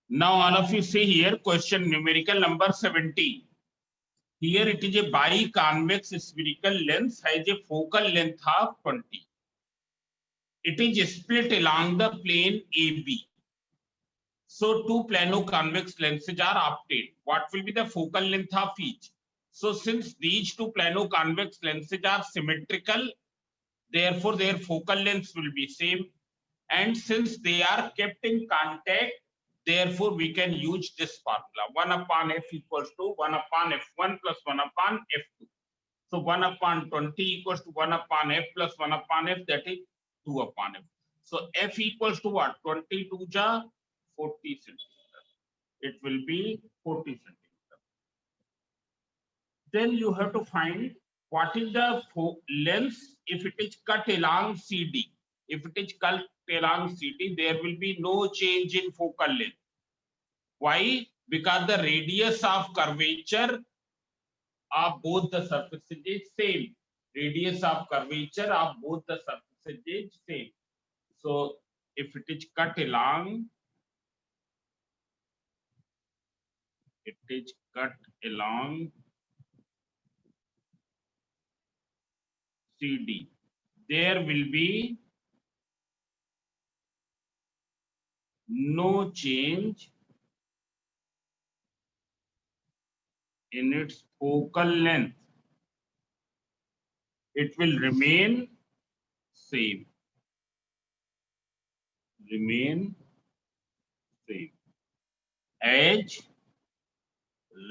Now all of you see here question numerical number 17. Here it is a biconvex spherical lens has a focal length of 20. It is split along the plane AB. So two plano-convex lenses are obtained. What will be the focal length of each? So since these two plano-convex lenses are symmetrical, therefore their focal lengths will be same. And since they are kept in contact, therefore we can use this formula. 1 upon f equals to 1 upon f1 plus 1 upon f2. So 1 upon 20 equals to 1 upon f plus 1 upon f, that is 2 upon f. So f equals to what? 22 ja 40 centimeter. It will be 40 centimeter. Then you have to find what is the length if it is cut along CD. If it is cut along CD, there will be no change in focal length. Why? Because the radius of curvature of both the surfaces is same. Radius of curvature of both the surfaces is same. So if it is cut along, CD, there will be no change in its focal length. It will remain same. As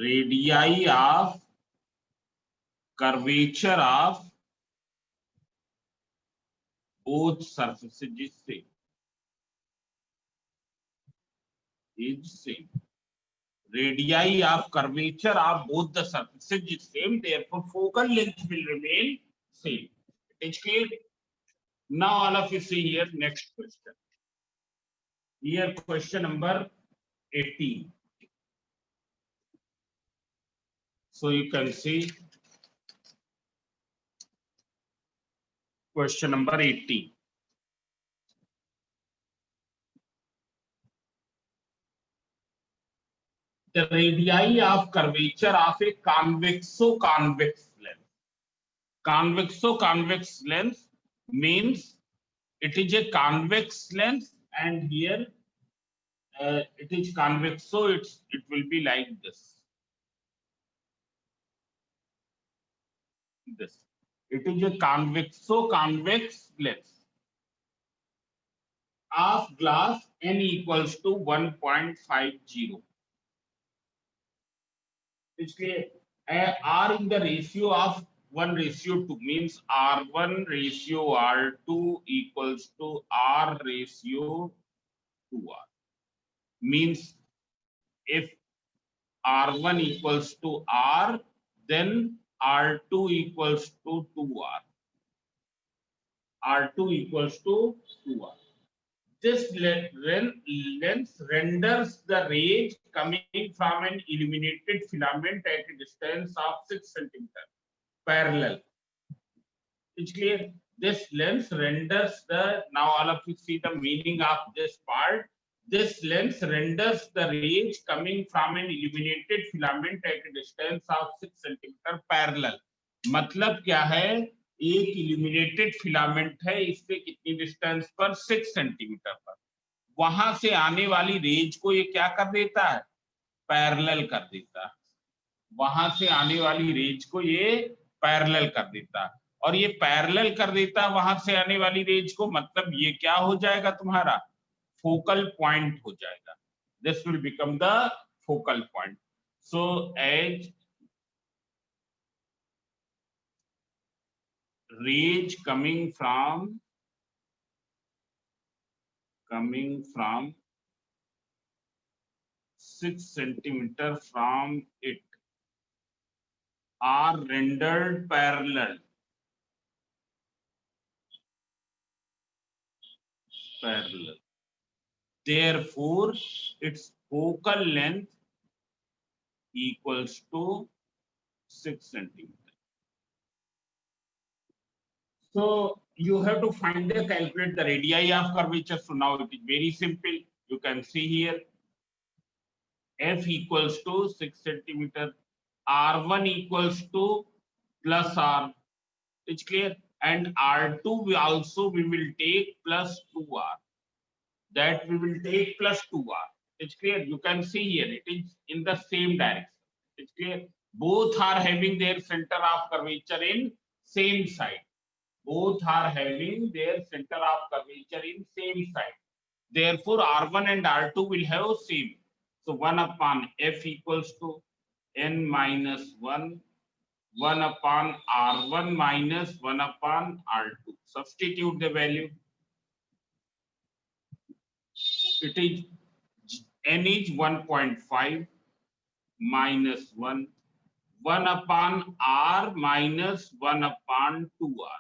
radii of curvature of both surfaces is same. Radii of curvature of both the surfaces is same. Therefore, focal length will remain same. It is clear. Now, all of you see here next question. Here, question number 18. So you can see question number 18. The radii of curvature of a convexo-convex lens. Convexo-convex lens means it is a convex lens, and here it is convex, so it will be like this. It is a convexo-convex lens of glass n equals to 1.50. It's clear. R in the ratio of 1:2 means R1 ratio R2 equals to R ratio to R. Means if R1 equals to R, then R2 equals to 2R. R2 equals to 2R. This lens renders the rays coming from an illuminated filament at a distance of 6 cm parallel. It's clear. This lens renders the, now all of you see the meaning of this part. This lens renders the rays coming from an illuminated filament at a distance of 6 cm parallel. मतलब क्या है? एक illuminated filament है, इससे कितनी distance पर? 6 centimetre पर. वहां से आने वाली रेज को ये क्या कर देता है? पैरेलल कर देता है. वहां से आने वाली रेज को ये पैरेलल कर देता है, और ये पैरेलल कर देता है वहां से आने वाली रेज को. मतलब ये क्या हो जाएगा? तुम्हारा फोकल पॉइंट हो जाएगा. This will become the focal point. So as rays coming from 6 centimeter from it are rendered parallel. Therefore, its focal length equals to 6 centimeter. So you have to find the calculate the radii of curvature. So now it is very simple. You can see here F equals to 6 centimeter. R1 equals to plus R. It's clear. And R2 we will take plus 2R. That we will take plus 2R. It's clear. You can see here it is in the same direction. It's clear. Both are having their center of curvature in same side. Both are having their center of curvature in same side. Therefore, R1 and R2 will have same. So 1 upon F equals to N minus 1 upon R1 minus 1 upon R2. Substitute the value. It is N is 1.5 minus 1 upon R minus 1 upon 2R.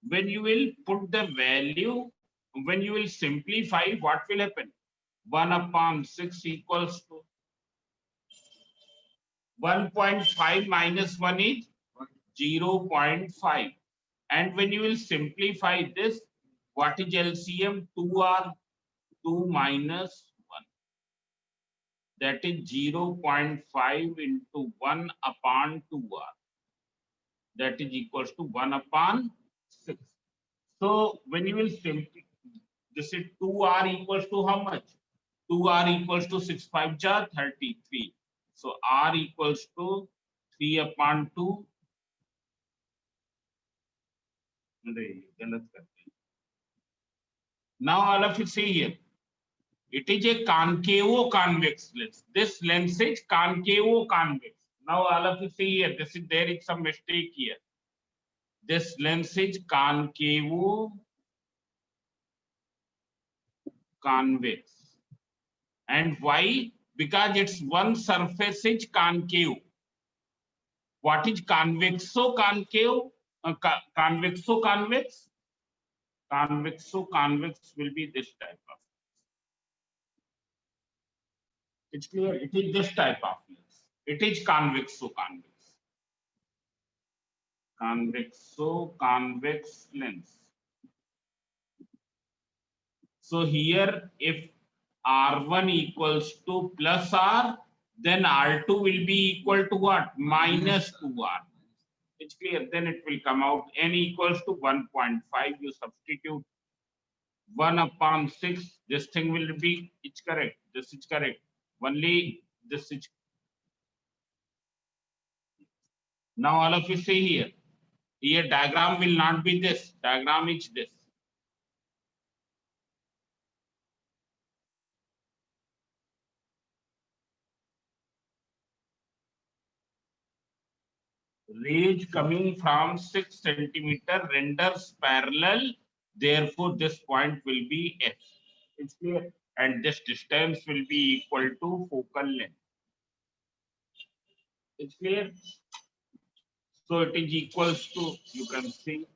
When you will put the value, when you will simplify, what will happen? 1 upon 6 equals to 1.5 minus 1 is 0.5. And when you will simplify this, what is LCM? 2R, 2 minus 1. That is 0.5 into 1 upon 2R. That is equals to 1 upon 6. So when you will simplify, this is 2R equals to how much? 2R equals to 6 5 jar 33. So R equals to 3 upon 2. Now all of you see here. It is a concavo-convex lens. This lens is concavo-convex. Now all of you see here. There is some mistake here. This lens is concavo-convex. And why? Because its one surface is concave. What is convexo-concave? Convexo-convex? Convexo-convex will be this type of. It's clear. It is this type of lens. It is convexo-convex. Convexo-convex lens. So here, if R1 equals to plus R, then R2 will be equal to what? Minus 2R. It's clear. Then it will come out N equals to 1.5. You substitute 1 upon 6. This thing will be, it's correct. This is correct. Only this is. Now all of you see here. Here diagram will not be this. Diagram is this. Rays coming from 6 centimeter renders parallel. Therefore, this point will be F. It's clear. And this distance will be equal to focal length. It's clear. So it is equals to, you can see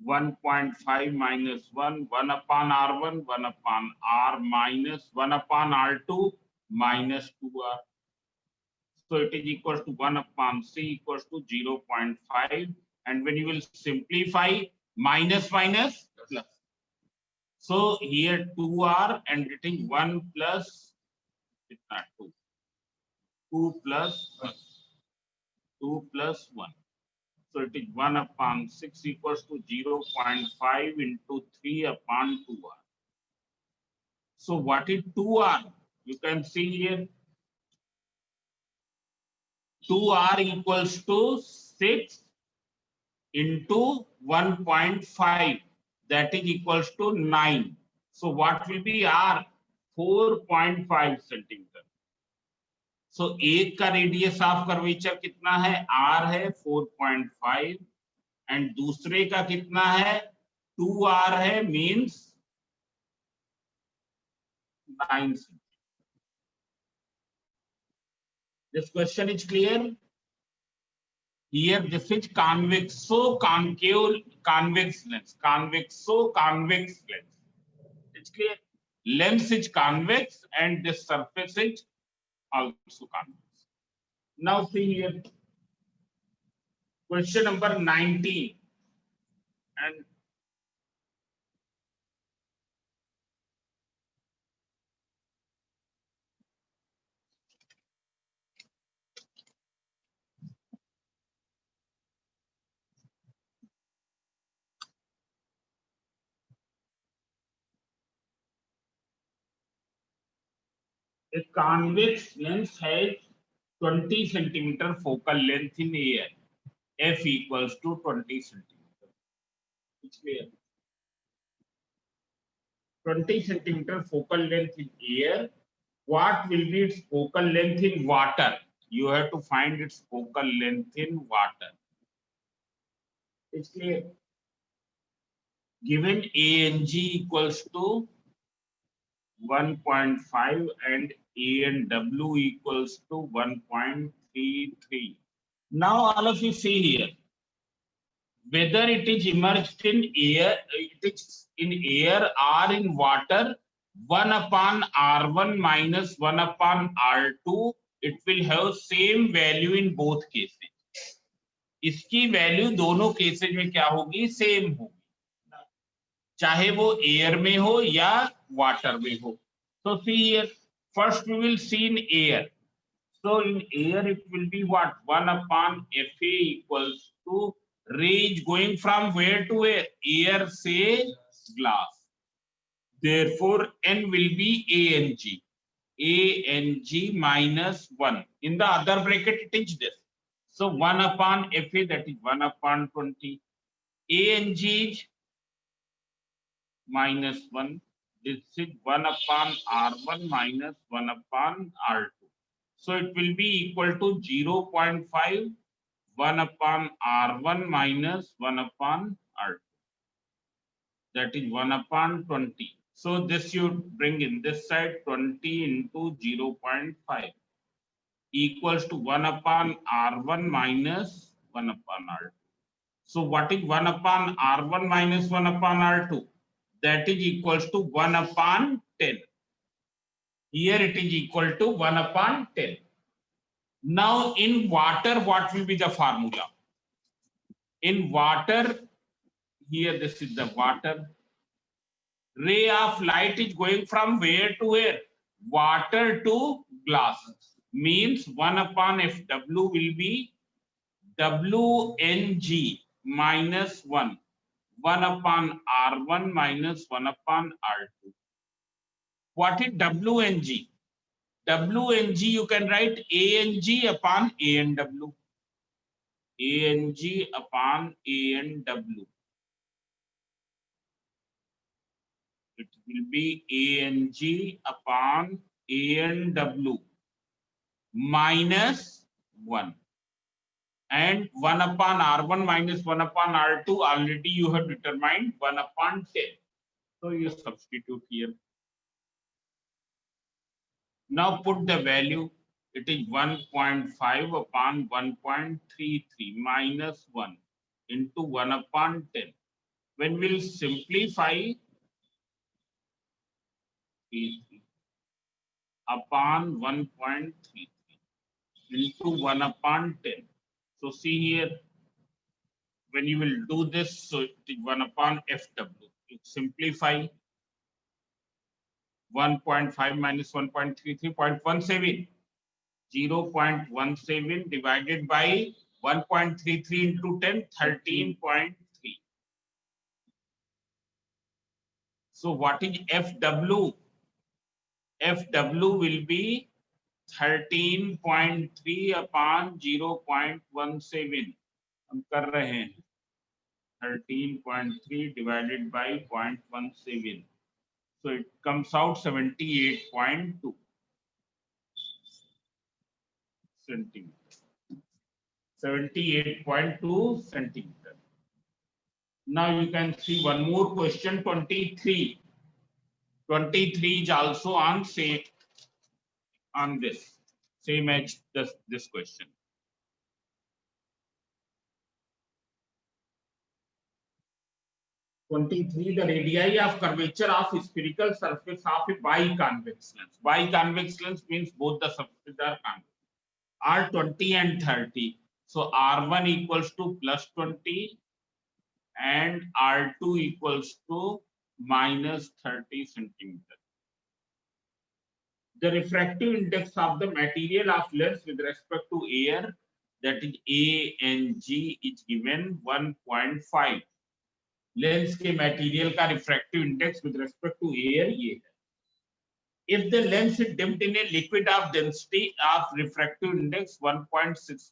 1.5 minus 1 upon R1, 1 upon R minus 1 upon R2 minus 2R. So it is equals to 1 upon C equals to 0.5. And when you will simplify, minus minus plus. So here 2R and it is 1 plus, it's not 2. 2 plus 1. 2 plus 1. So it is 1 upon 6 equals to 0.5 into 3 upon 2R. So what is 2R? You can see here 2R equals to 6 into 1.5. That is equals to 9. So what will be R? 4.5 centimeter. So एक का radius of curvature कितना है? R है 4.5 and दूसरे का कितना है? 2R है, means 9 centimeter. This question is clear. Here this is convexo-concave convex lens. Convexo-convex lens. It's clear. Lens is convex and this surface is also convex. Now see here. Question number 19. And A convex lens has 20 centimeter focal length in air. F equals to 20 centimeter. It's clear. 20 centimeter focal length in air. What will be its focal length in water? You have to find its focal length in water. It's clear. Given A and G equals to 1.5 and A and W equals to 1.33. Now all of you see here, whether it is immersed in air, it is in air or in water, 1 upon R1 minus 1 upon R2, it will have same value in both cases. इसकी value दोनों cases में क्या होगी? Same होगी, चाहे वो air में हो या वाटर में हो. So see here, first we will see in air. So in air it will be what? 1 upon Fa equals to range going from where to where? Air say glass. Therefore N will be A and G. A and G minus 1. In the other bracket it is this. So 1 upon Fa, that is 1 upon 20. A and G is minus 1. This is 1 upon R1 minus 1 upon R2. So it will be equal to 0.5, 1 upon R1 minus 1 upon R2. That is 1 upon 20. So this you bring in this side, 20 into 0.5 equals to 1 upon R1 minus 1 upon R2. So what is 1 upon R1 minus 1 upon R2? That is equals to 1 upon 10. Here it is equal to 1 upon 10. Now in water, what will be the formula? In water, here this is the water. Ray of light is going from where to where? Water to glass. Means 1 upon Fw will be Wng minus 1. 1 upon R1 minus 1 upon R2. What is Wng? Wng you can write Ang upon Anw. Ang upon Anw. It will be Ang upon Anw minus 1. And 1 upon R1 minus 1 upon R2 already you have determined 1 upon 10. So you substitute here. Now put the value. It is 1.5 upon 1.33 minus 1 into 1 upon 10. When we'll simplify upon 1.33 into 1 upon 10. So see here, when you will do this, so it is 1 upon Fw. You simplify 1.5 minus 1.33, 0.17. 0.17 divided by 1.33 into 10, 13.3. So what is Fw? Fw will be 13.3 upon 0.17. हम कर रहे हैं 13.3 divided by 0.17. So it comes out 78.2 centimeter. 78.2 centimeter. Now you can see one more question, 23. 23 is also on same on this, same as this question. The radii of curvature of spherical surface of a biconvex lens. Biconvex lens means both the surfaces are convex. Are 20 and 30. So R1 equals to plus 20 and R2 equals to minus 30 centimeter. The refractive index of the material of lens with respect to air, that is A and G, is given 1.5. Lens के material का refractive index with respect to air ये है. if the lens is dipped in a liquid of density of refractive index 1.65,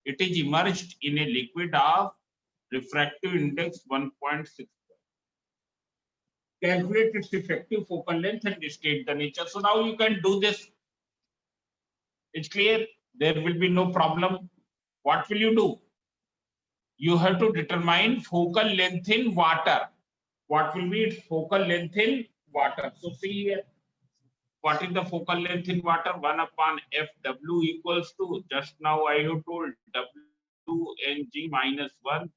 it is immersed in a liquid of refractive index 1.65. Calculate its effective focal length and state the nature. So now you can do this. It's clear. There will be no problem. What will you do? You have to determine focal length in water. What will be its focal length in water? So see here. What is the focal length in water? 1 upon FW equals to, just now I have told, WNG minus 1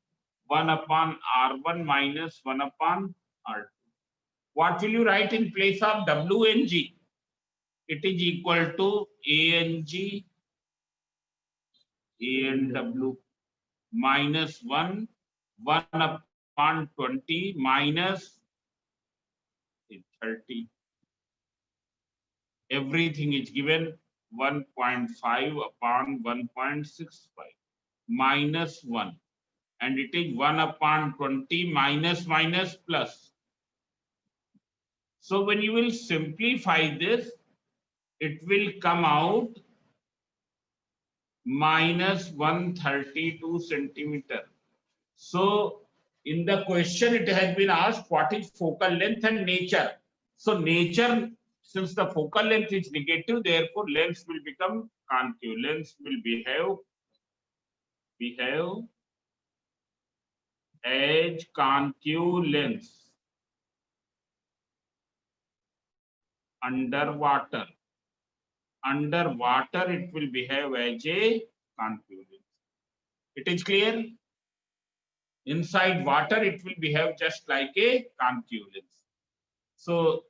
upon R1 minus 1 upon R2. What will you write in place of WNG? It is equal to ANG ANW minus 1 upon 20 minus 30. Everything is given 1.5 upon 1.65 minus 1, and it is 1 upon 20 minus plus. So when you will simplify this, it will come out minus 132 centimeter. So in the question it has been asked what is focal length and nature. So nature, since the focal length is negative, therefore lens will become concave. Lens will behave as concave lens underwater. Underwater it will behave as a concave lens. It is clear? Inside water it will behave just like a concave lens. So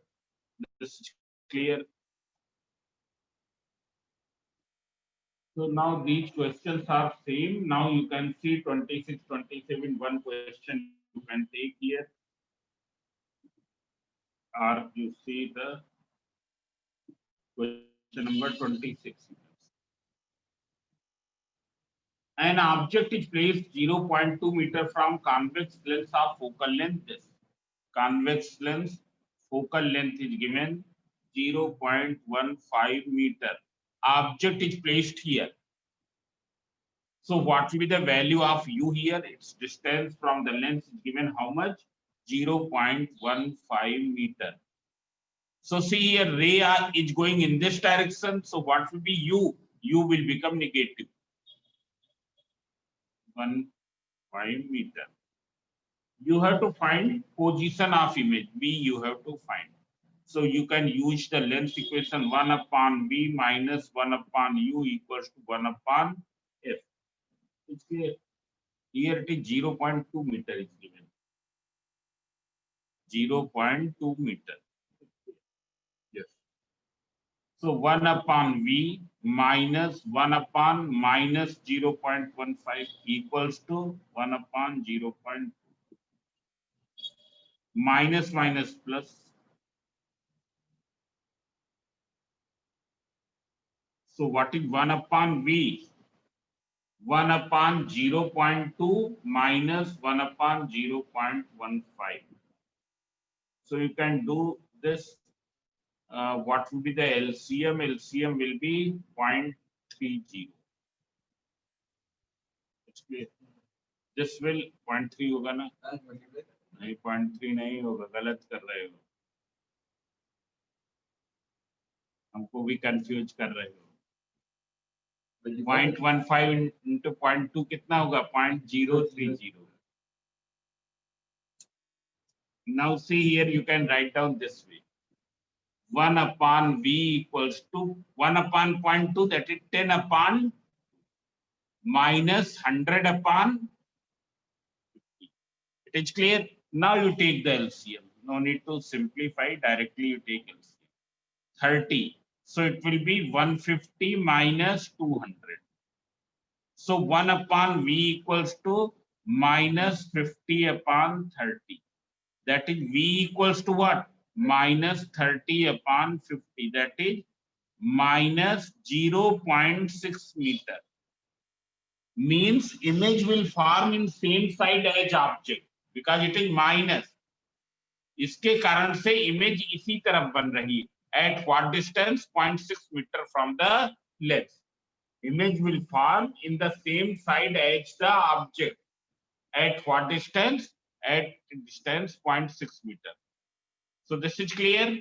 this is clear. So now these questions are same. Now you can see 26, 27, one question you can take here. Or you see the question number 26. An object is placed 0.2 meter from convex lens of focal length. This convex lens focal length is given 0.15 meter. Object is placed here. So what will be the value of u here? Its distance from the lens is given how much? 0.15 meter. So see here, ray is going in this direction. So what will be u? U will become negative. 1.5 meter. You have to find position of image. V you have to find. So you can use the length equation 1 upon V minus 1 upon U equals to 1 upon F. It's clear. Here it is 0.2 meter is given. 0.2 meter. Yes. So 1 upon V minus 1 upon minus 0.15 equals to 1 upon 0.2. Minus plus. So what is 1 upon V? 1 upon 0.2 minus 1 upon 0.15. So you can do this. What will be the LCM? LCM will be 0.30. It's clear. This will 0.3 होगा ना? नहीं 0.3 नहीं होगा, गलत कर रहे हो. हमको भी कंफ्यूज कर रहे हो. 0.15 into 0.2 कितना होगा? 0.030. Now see here, you can write down this way. 1 upon V equals to 1 upon 0.2, that is 10 upon minus 100 upon 50. It is clear? Now you take the LCM. No need to simplify, directly you take LCM. 30. So it will be 150 minus 200. So 1 upon V equals to minus 50 upon 30. That is V equals to what? Minus 30 upon 50. That is minus 0.6 meter. Means image will form in same side as object because it is minus. इसके कारण से image इसी तरफ बन रही है. at what distance? 0.6 meter from the lens. Image will form in the same side as the object. At what distance? At distance 0.6 meter. So this is clear.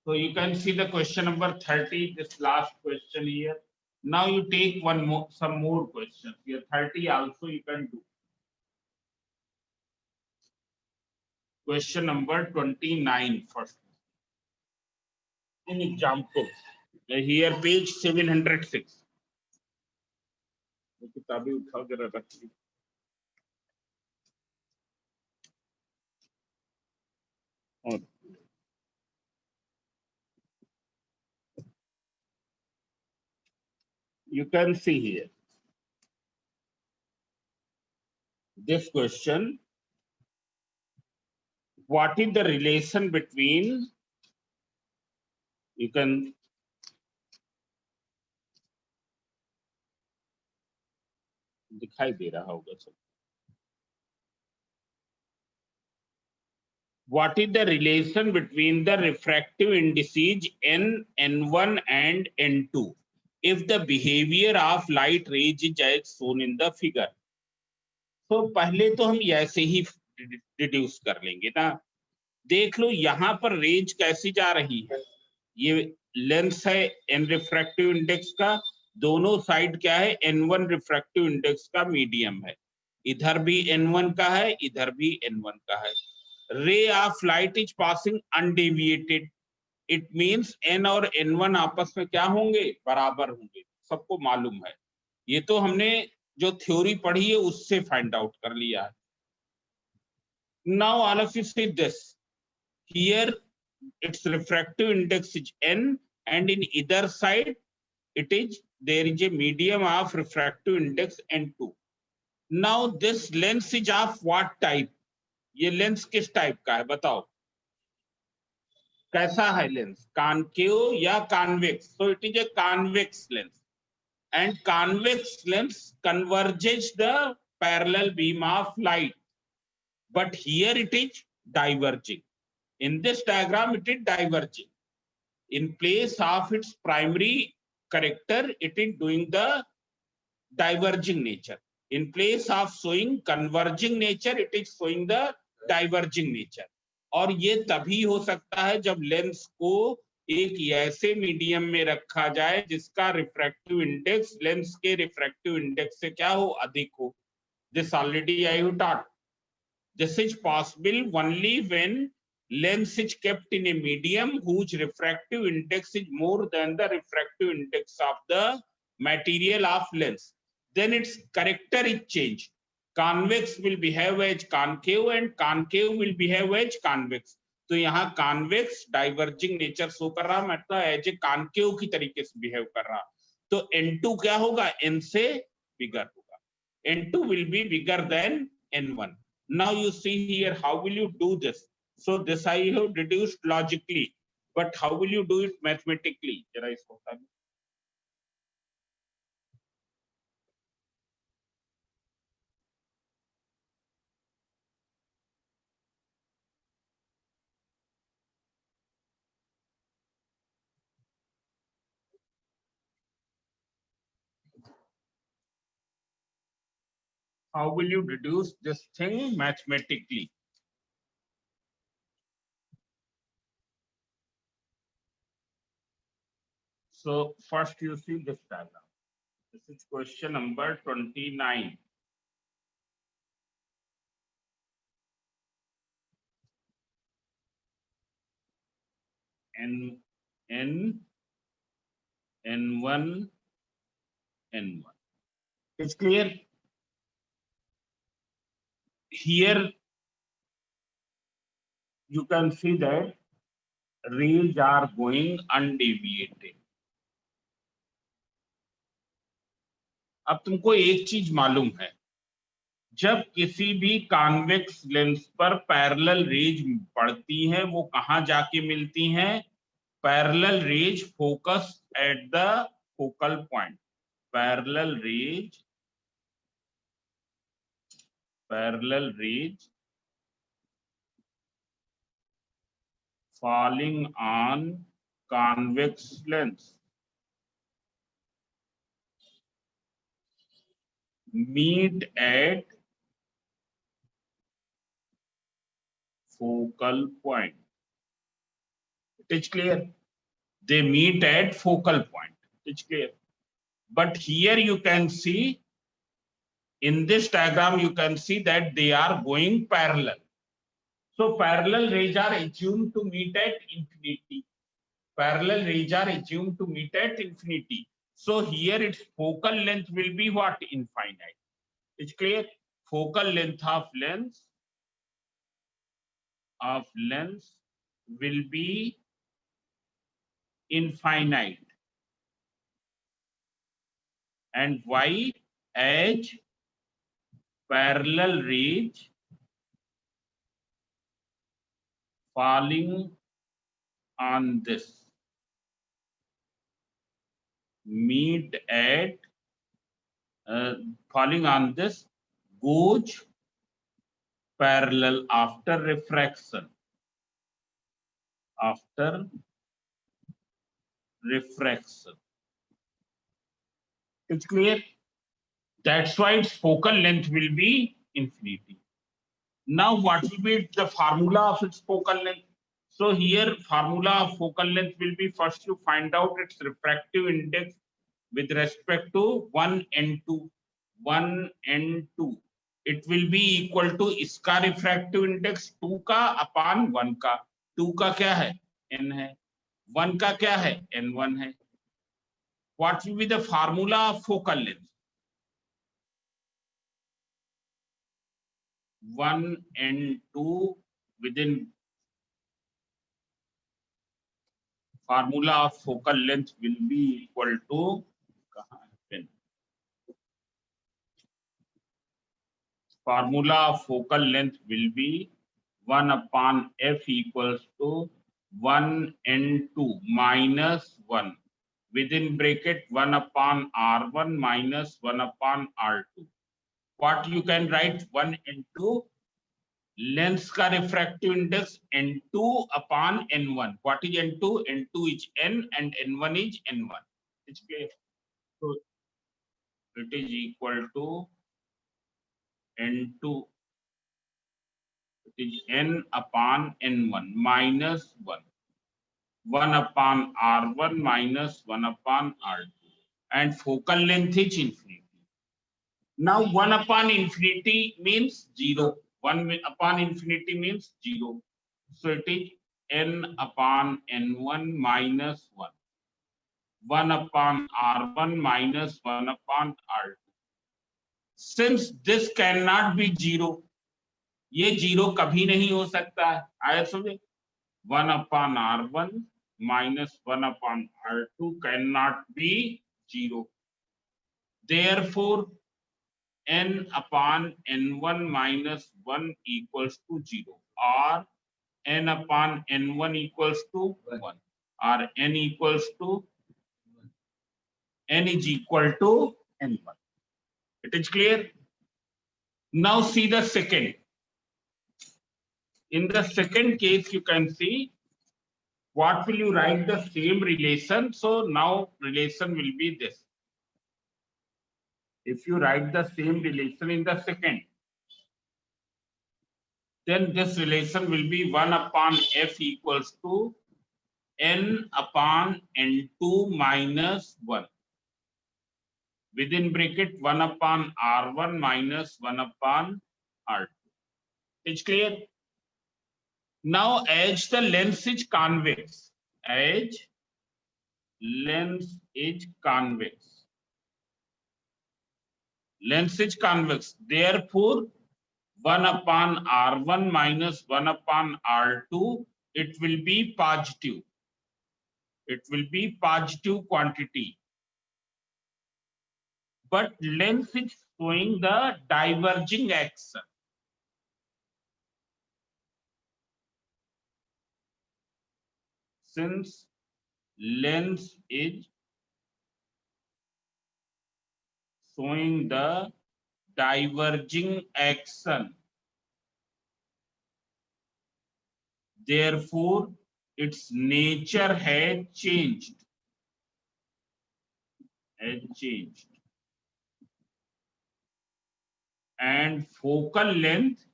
So you can see the question number 30, this last question here. Now you take one more, some more questions here. 30 also you can do. Question number 29 first. An example. Here page 706. किताबें उठाओ जरा रखिए. और you can see here this question. What is the relation between, you can दिखाई दे रहा होगा सब. What is the relation between the refractive indices n, n1 and n2 if the behavior of light rays is as shown in the figure? तो पहले तो हम ऐसे ही deduce कर लेंगे ना. देख लो यहाँ पर रेंज कैसी जा रही है. ये लेंस है एन रिफ्रैक्टिव इंडेक्स का, दोनों साइड क्या है? n1 रिफ्रैक्टिव इंडेक्स का मीडियम है. इधर भी n1 का है, इधर भी n1 का है. Ray of light is passing undeviated. It means n और n1 आपस में क्या होंगे? बराबर होंगे. सबको मालूम है. ये तो हमने जो थ्योरी पढ़ी है उससे फाइंड आउट कर लिया है. Now all of you see this. Here its refractive index is n, and in either side it is, there is a medium of refractive index n2. Now this lens is of what type? ये lens किस type का है बताओ. कैसा है lens? Concave या convex? So it is a convex lens, and convex lens converges the parallel beam of light, but here it is diverging. In this diagram it is diverging. In place of its primary character, it is doing the diverging nature. In place of showing converging nature, it is showing the diverging nature. और ये तभी हो सकता है जब lens को एक ऐसे मीडियम में रखा जाए जिसका रिफ्रैक्टिव इंडेक्स लेंस के रिफ्रैक्टिव इंडेक्स से क्या हो? अधिक हो. This already I have taught. This is possible only when lens is kept in a medium whose refractive index is more than the refractive index of the material of lens. Then its character is changed. Convex will behave as concave and concave will behave as convex. तो यहाँ convex diverging nature show कर रहा, मतलब as a concave की तरीके से behave कर रहा. तो n2 क्या होगा? n से बिगर होगा. n2 will be bigger than n1. Now you see here, how will you do this? So this I have deduced logically, but how will you do it mathematically? जरा इसको बता दो. How will you deduce this thing mathematically? So first you see this diagram. This is question number 29. N, N1, N1. It's clear? Here you can see that rays are going undeviated. अब तुमको एक चीज मालूम है, जब किसी भी convex lens पर पैरेलल रेज पड़ती है वो कहां जाके मिलती हैं? Parallel raise focus at the focal point. Parallel raise falling on convex lens meet at focal point. It is clear. They meet at focal point. It is clear. But here you can see, in this diagram, you can see that they are going parallel. So parallel rays are assumed to meet at infinity. Parallel rays are assumed to meet at infinity. So here its focal length will be what? Infinite. It's clear. Focal length of lens will be infinite. And why? As parallel rays falling on this meet at falling on this goes parallel after refraction. After refraction. It's clear. That's why its focal length will be infinity. Now, what will be the formula of its focal length? So here, formula of focal length will be, first you find out its refractive index with respect to 1 and 2. 1 and 2. It will be equal to इसका refractive index 2 का upon 1 का. 2 का क्या है? N है. 1 का क्या है? N1 है. What will be the formula of focal length? 1 and 2 within formula of focal length will be equal to formula of focal length will be 1 upon f equals to 1 and 2 minus 1 within bracket 1 upon r1 minus 1 upon r2. What you can write? 1 and 2 lens का refractive index n2 upon n1. What is n2? N2 is n and n1 is n1. It's clear. So it is equal to n2. It is n upon n1 minus 1. 1 upon r1 minus 1 upon r2. And focal length is infinity. Now 1 upon infinity means 0. 1 upon infinity means 0. So it is n upon n1 minus 1. 1 upon r1 minus 1 upon r2. Since this cannot be 0, ये 0 कभी नहीं हो सकता है. आया समझे? 1 upon r1 minus 1 upon r2 cannot be 0. Therefore, n upon n1 minus 1 equals to 0, or n upon n1 equals to 1, or n equals to n is equal to n1. It is clear. Now see the second. In the second case, you can see what will you write the same relation. So now relation will be this. If you write the same relation in the second, then this relation will be 1 upon f equals to n upon n2 minus 1. Within bracket 1 upon r1 minus 1 upon r2. It's clear? Now, as the lens is convex, as lens is convex, therefore 1 upon r1 minus 1 upon r2, it will be positive. It will be positive quantity. But lens is showing the diverging action. Since lens is showing the diverging action, therefore its nature has changed. And focal length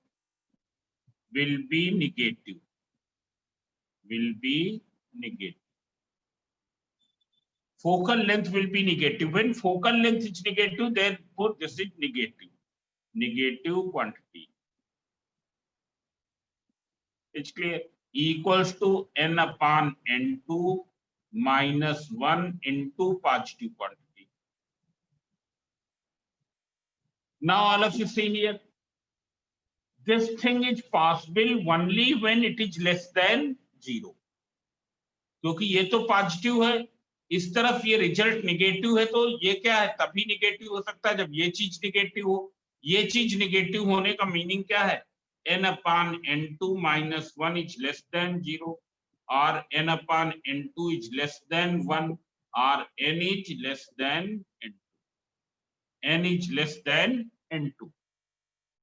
will be negative. Focal length will be negative. When focal length is negative, therefore this is negative quantity. It's clear. Equals to n upon n2 minus 1 into positive quantity. Now all of you see here, this thing is possible only when it is less than 0. क्योंकि ये तो positive है, इस तरफ ये result negative है, तो ये क्या है, तभी निगेटिव हो सकता है जब ये चीज निगेटिव हो। ये चीज निगेटिव होने का मीनिंग क्या है, n upon n2 minus 1 is less than 0 or n upon n2 is less than 1 or n is less than n2. n is less than n2.